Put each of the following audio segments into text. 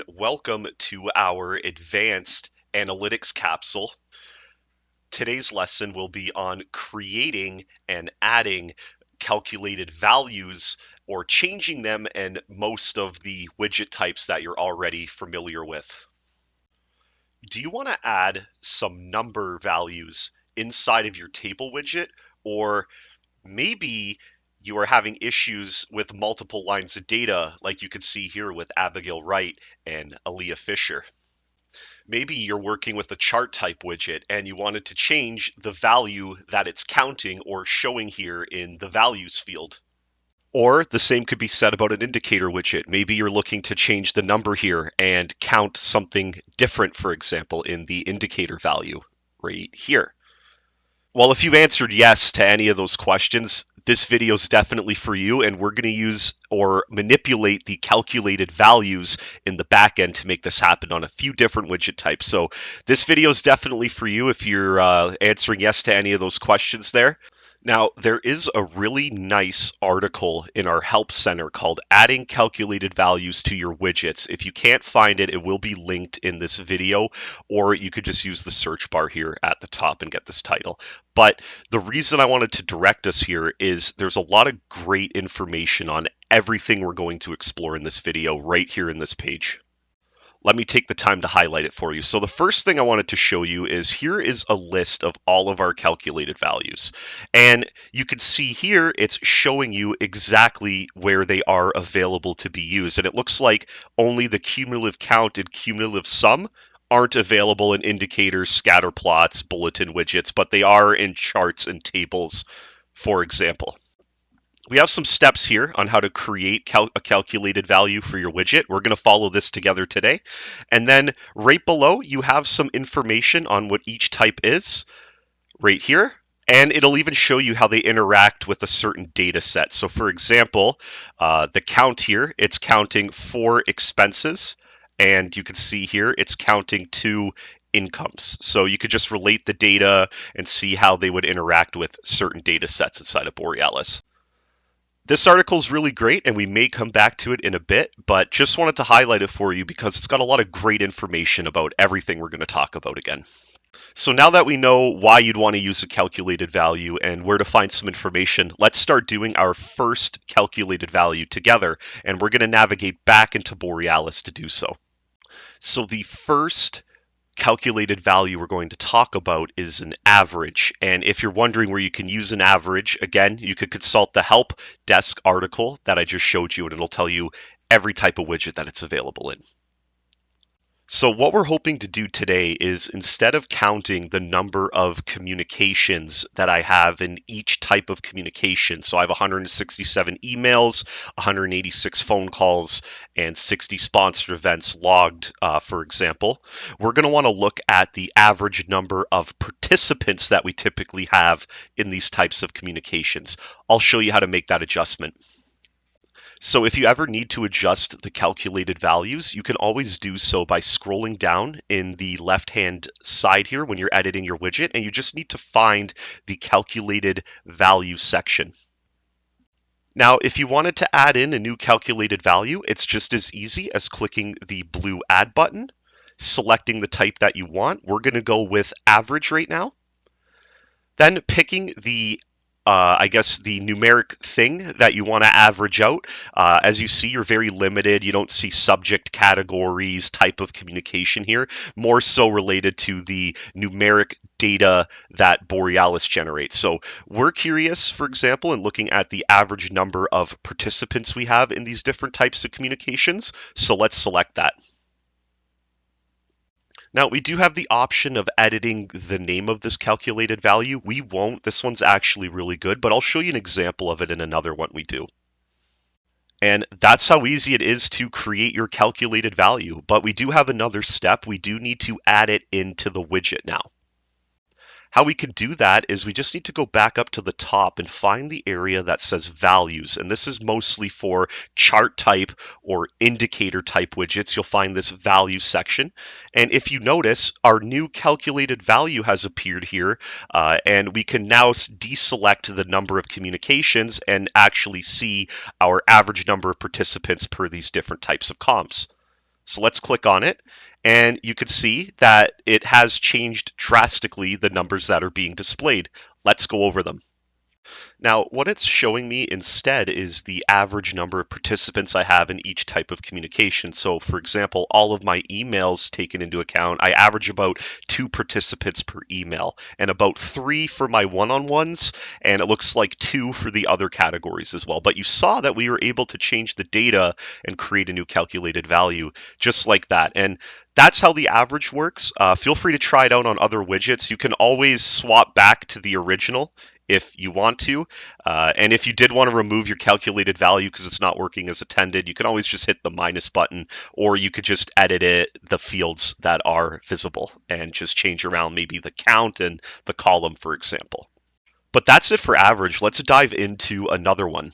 and welcome to our advanced analytics capsule. Today's lesson will be on creating and adding calculated values or changing them in most of the widget types that you're already familiar with. Do you want to add some number values inside of your table widget, or maybe you are having issues with multiple lines of data, like you can see here with Abigail Wright and Aaliyah Fisher? Maybe you're working with a chart type widget and you wanted to change the value that it's counting or showing here in the values field. Or the same could be said about an indicator widget. Maybe you're looking to change the number here and count something different, for example, in the indicator value right here. Well, if you answered yes to any of those questions, this video is definitely for you, and we're going to use or manipulate the calculated values in the back end to make this happen on a few different widget types. So this video is definitely for you if you're answering yes to any of those questions there. Now, there is a really nice article in our Help Center called Adding Calculated Values to Your Widgets. If you can't find it, it will be linked in this video, or you could just use the search bar here at the top and get this title. But the reason I wanted to direct us here is there's a lot of great information on everything we're going to explore in this video right here in this page. Let me take the time to highlight it for you. So the first thing I wanted to show you is here is a list of all of our calculated values. And you can see here it's showing you exactly where they are available to be used. And it looks like only the cumulative count and cumulative sum aren't available in indicators, scatter plots, bulletin widgets, but they are in charts and tables, for example. We have some steps here on how to create a calculated value for your widget. We're going to follow this together today. And then right below, you have some information on what each type is right here. And it'll even show you how they interact with a certain data set. So for example, the count here, it's counting 4 expenses. And you can see here, it's counting 2 incomes. So you could just relate the data and see how they would interact with certain data sets inside of Borealis. This article is really great, and we may come back to it in a bit, but just wanted to highlight it for you because it's got a lot of great information about everything we're going to talk about again. So now that we know why you'd want to use a calculated value and where to find some information, let's start doing our first calculated value together, and we're going to navigate back into Borealis to do so. So the first calculated value we're going to talk about is an average. And if you're wondering where you can use an average, again, you could consult the help desk article that I just showed you, and it'll tell you every type of widget that it's available in. So what we're hoping to do today is, instead of counting the number of communications that I have in each type of communication, so I have 167 emails, 186 phone calls, and 60 sponsored events logged, for example, we're going to want to look at the average number of participants that we typically have in these types of communications. I'll show you how to make that adjustment. So if you ever need to adjust the calculated values, you can always do so by scrolling down in the left-hand side here when you're editing your widget, and you just need to find the calculated value section. Now, if you wanted to add in a new calculated value, it's just as easy as clicking the blue Add button, selecting the type that you want. We're going to go with average right now. Then picking the the numeric thing that you want to average out. As you see, you're very limited. You don't see subject categories, type of communication here, more so related to the numeric data that Borealis generates. So we're curious, for example, in looking at the average number of participants we have in these different types of communications. So let's select that. Now, we do have the option of editing the name of this calculated value. We won't. This one's actually really good, but I'll show you an example of it in another one we do. And that's how easy it is to create your calculated value. But we do have another step. We do need to add it into the widget now. How we can do that is we just need to go back up to the top and find the area that says values. And this is mostly for chart type or indicator type widgets. You'll find this value section. And if you notice, our new calculated value has appeared here. And we can now deselect the number of communications and actually see our average number of participants per these different types of comms. So let's click on it, and you can see that it has changed drastically the numbers that are being displayed. Let's go over them. Now, what it's showing me instead is the average number of participants I have in each type of communication. So, for example, all of my emails taken into account, I average about 2 participants per email and about 3 for my one-on-ones, and it looks like 2 for the other categories as well. But you saw that we were able to change the data and create a new calculated value just like that. And that's how the average works. Feel free to try it out on other widgets. You can always swap back to the original if you want to. And if you did want to remove your calculated value because it's not working as intended, you can always just hit the minus button, or you could just edit the fields that are visible and just change around maybe the count and the column, for example. But that's it for average. Let's dive into another one.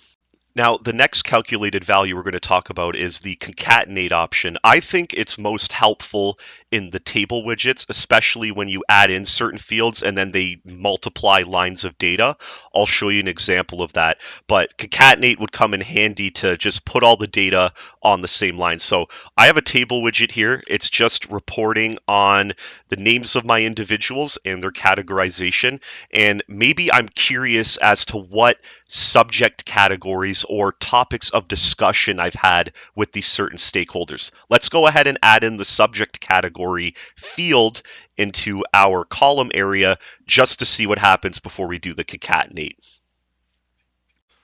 Now, the next calculated value we're going to talk about is the concatenate option. I think it's most helpful in the table widgets, especially when you add in certain fields and then they multiply lines of data. I'll show you an example of that. But concatenate would come in handy to just put all the data on the same line. So I have a table widget here. It's just reporting on the names of my individuals and their categorization. And maybe I'm curious as to what subject categories or topics of discussion I've had with these certain stakeholders. Let's go ahead and add in the subject category field into our column area just to see what happens before we do the concatenate.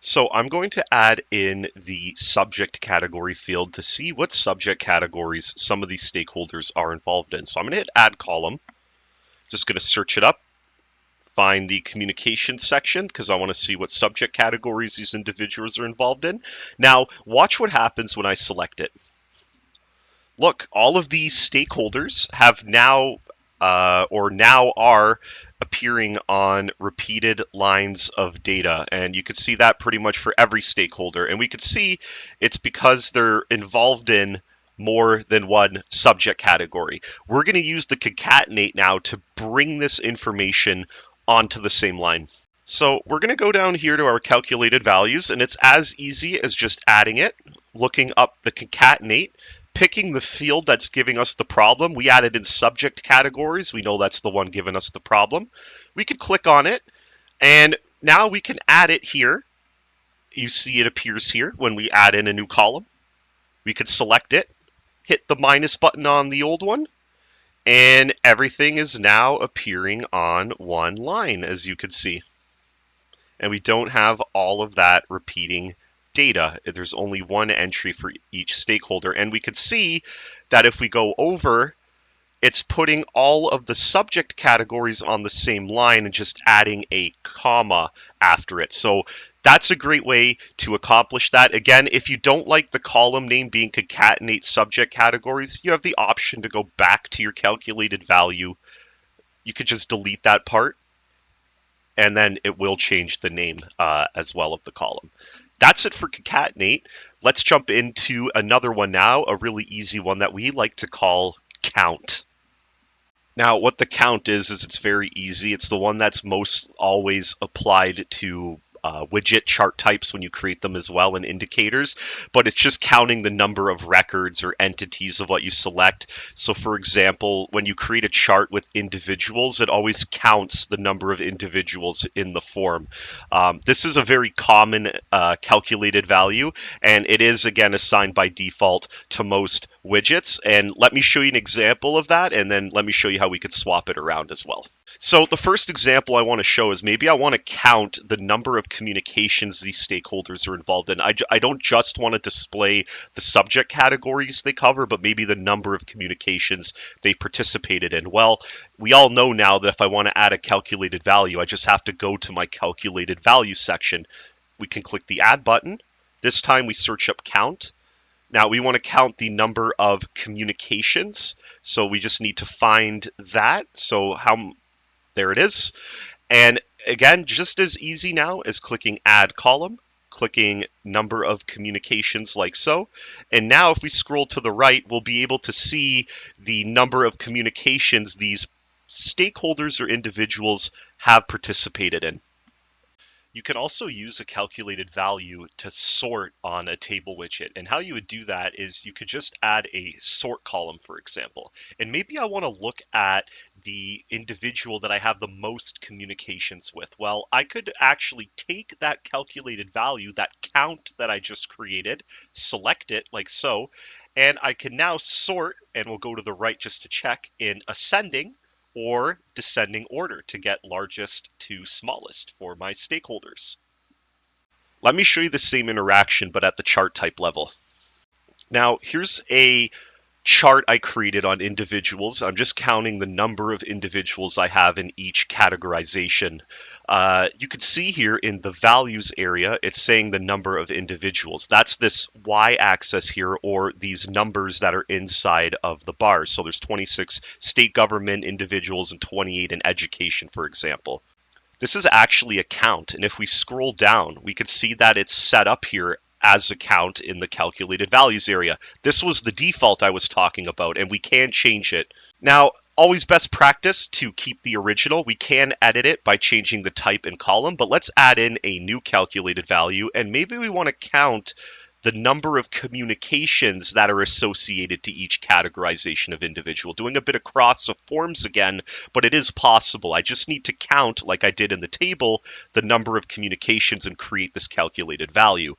So I'm going to add in the subject category field to see what subject categories some of these stakeholders are involved in. So I'm going to hit add column, just going to search it up, find the communication section because I want to see what subject categories these individuals are involved in. Now, watch what happens when I select it. Look, all of these stakeholders have now are appearing on repeated lines of data. And you could see that pretty much for every stakeholder. And we could see it's because they're involved in more than one subject category. We're going to use the concatenate now to bring this information onto the same line. So we're going to go down here to our calculated values, and it's as easy as just adding it, looking up the concatenate, picking the field that's giving us the problem. We added in subject categories. We know that's the one giving us the problem. We can click on it, and now we can add it here. You see it appears here when we add in a new column. We could select it, hit the minus button on the old one, and everything is now appearing on one line, as you can see. And we don't have all of that repeating data. There's only one entry for each stakeholder. And we could see that if we go over, it's putting all of the subject categories on the same line and just adding a comma after it. So that's a great way to accomplish that. Again, if you don't like the column name being concatenate subject categories, you have the option to go back to your calculated value. You could just delete that part, and then it will change the name as well of the column. That's it for concatenate. Let's jump into another one now, a really easy one that we like to call count. Now, what the count is it's very easy. It's the one that's most always applied to widget chart types when you create them as well, and indicators, but it's just counting the number of records or entities of what you select. So for example, when you create a chart with individuals, it always counts the number of individuals in the form. This is a very common calculated value, and it is again assigned by default to most widgets. And let me show you an example of that, and then let me show you how we could swap it around as well. So the first example I want to show is maybe I want to count the number of communications these stakeholders are involved in. I don't just want to display the subject categories they cover, but maybe the number of communications they participated in. Well, we all know now that if I want to add a calculated value, I just have to go to my calculated value section. We can click the add button. This time we search up count. Now we want to count the number of communications. So we just need to find that. So there it is. And again, just as easy now as clicking add column, clicking number of communications like so. And now if we scroll to the right, we'll be able to see the number of communications these stakeholders or individuals have participated in. You can also use a calculated value to sort on a table widget. And how you would do that is you could just add a sort column, for example. And maybe I want to look at the individual that I have the most communications with. Well, I could actually take that calculated value, that count that I just created, select it like so, and I can now sort, and we'll go to the right just to check, in ascending or descending order to get largest to smallest for my stakeholders. Let me show you the same interaction, but at the chart type level. Now, here's a chart I created on individuals. I'm just counting the number of individuals I have in each categorization. You can see here in the values area, it's saying the number of individuals. That's this y-axis here, or these numbers that are inside of the bars. So there's 26 state government individuals and 28 in education, for example. This is actually a count, and if we scroll down, we can see that it's set up here as a count in the calculated values area. This was the default I was talking about, and we can change it. Now, always best practice to keep the original. We can edit it by changing the type and column, but let's add in a new calculated value, and maybe we want to count the number of communications that are associated to each categorization of individual. Doing a bit of cross of forms again, but it is possible. I just need to count, like I did in the table, the number of communications and create this calculated value.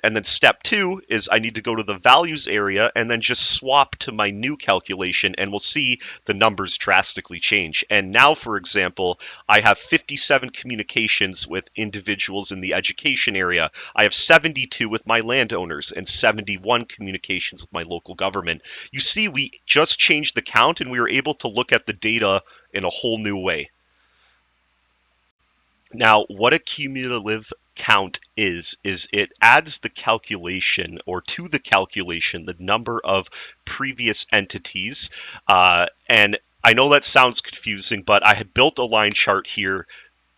And then step 2 is I need to go to the values area and then just swap to my new calculation, and we'll see the numbers drastically change. And now, for example, I have 57 communications with individuals in the education area. I have 72 with my landowners and 71 communications with my local government. You see, we just changed the count and we were able to look at the data in a whole new way. Now, what a cumulative count is it adds the calculation, or to the calculation, the number of previous entities. And I know that sounds confusing, but I have built a line chart here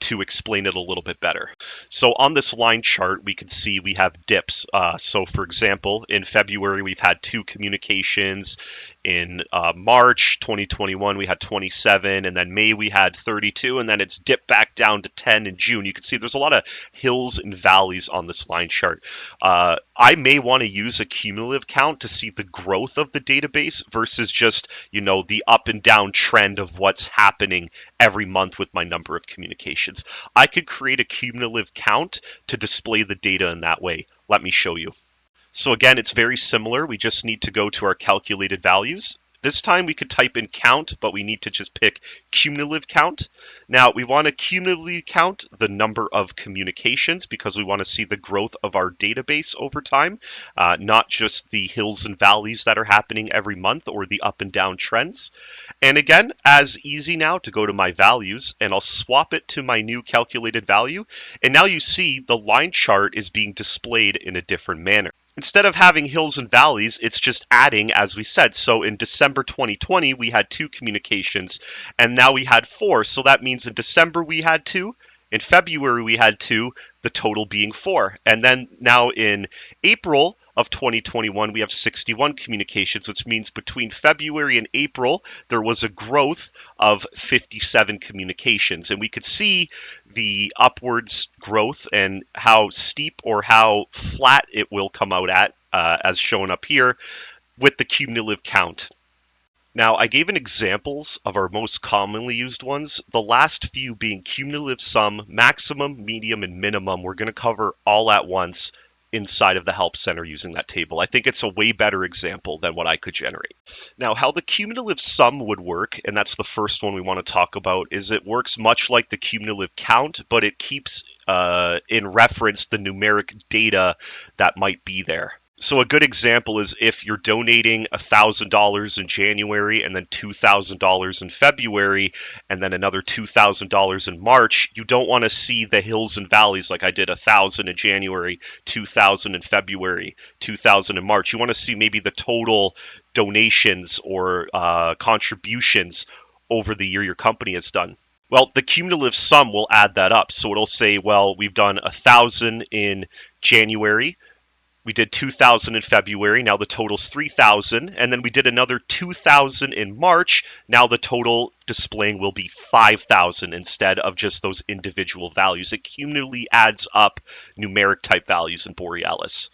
to explain it a little bit better. So on this line chart, we can see we have dips. So for example, in February, we've had 2 communications. In March 2021, we had 27, and then May we had 32, and then it's dipped back down to 10 in June. You can see there's a lot of hills and valleys on this line chart. I may want to use a cumulative count to see the growth of the database versus just, the up and down trend of what's happening every month with my number of communications. I could create a cumulative count to display the data in that way. Let me show you. So again, it's very similar. We just need to go to our calculated values. This time we could type in count, but we need to just pick cumulative count. Now we want to cumulatively count the number of communications because we want to see the growth of our database over time, not just the hills and valleys that are happening every month or the up and down trends. And again, as easy now to go to my values, and I'll swap it to my new calculated value. And now you see the line chart is being displayed in a different manner. Instead of having hills and valleys, it's just adding, as we said. So in December 2020, we had 2 communications, and now we had 4. So that means in December we had 2, in February we had 2, the total being 4. And then now in April of 2021, we have 61 communications, which means between February and April, there was a growth of 57 communications. And we could see the upwards growth and how steep or how flat it will come out at, as shown up here, with the cumulative count. Now, I gave an examples of our most commonly used ones, the last few being cumulative sum, maximum, medium, and minimum. We're going to cover all at once inside of the Help Center using that table. I think it's a way better example than what I could generate. Now, how the cumulative sum would work, and that's the first one we want to talk about, is it works much like the cumulative count, but it keeps in reference the numeric data that might be there. So a good example is if you're donating $1,000 in January and then $2,000 in February and then another $2,000 in March, you don't want to see the hills and valleys like I did 1,000 in January, 2,000 in February, 2,000 in March. You want to see maybe the total donations or contributions over the year your company has done. Well, the cumulative sum will add that up. So it'll say, well, we've done 1,000 in January, We did 2,000 in February. Now the total's 3,000. And then we did another 2,000 in March. Now the total displaying will be 5,000 instead of just those individual values. It cumulatively adds up numeric type values in Borealis.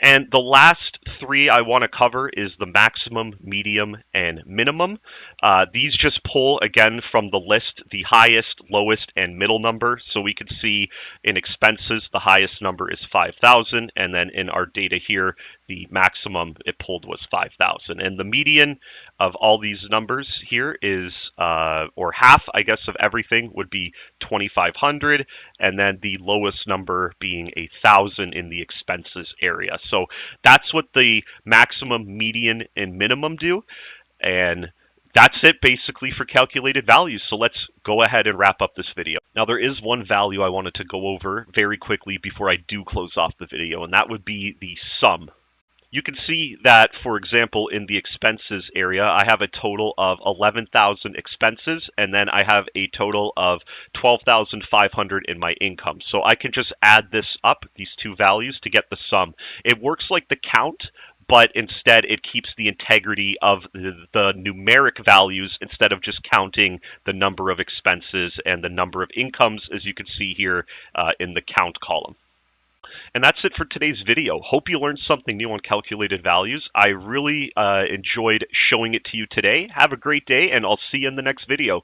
And the last three I want to cover is the maximum, medium, and minimum. These just pull, again, from the list, the highest, lowest, and middle number. So we can see in expenses, the highest number is 5,000. And then in our data here, the maximum it pulled was 5,000. And the median of all these numbers here is, or half, I guess, of everything would be 2,500. And then the lowest number being 1,000 in the expenses area. So that's what the maximum, median, and minimum do. And that's it basically for calculated values. So let's go ahead and wrap up this video. Now there is one value I wanted to go over very quickly before I do close off the video, and that would be the sum. You can see that, for example, in the expenses area, I have a total of 11,000 expenses, and then I have a total of 12,500 in my income. So I can just add this up, these two values, to get the sum. It works like the count, but instead it keeps the integrity of the numeric values instead of just counting the number of expenses and the number of incomes, as you can see here in the count column. And that's it for today's video. Hope you learned something new on calculated values. I really enjoyed showing it to you today. Have a great day, and I'll see you in the next video.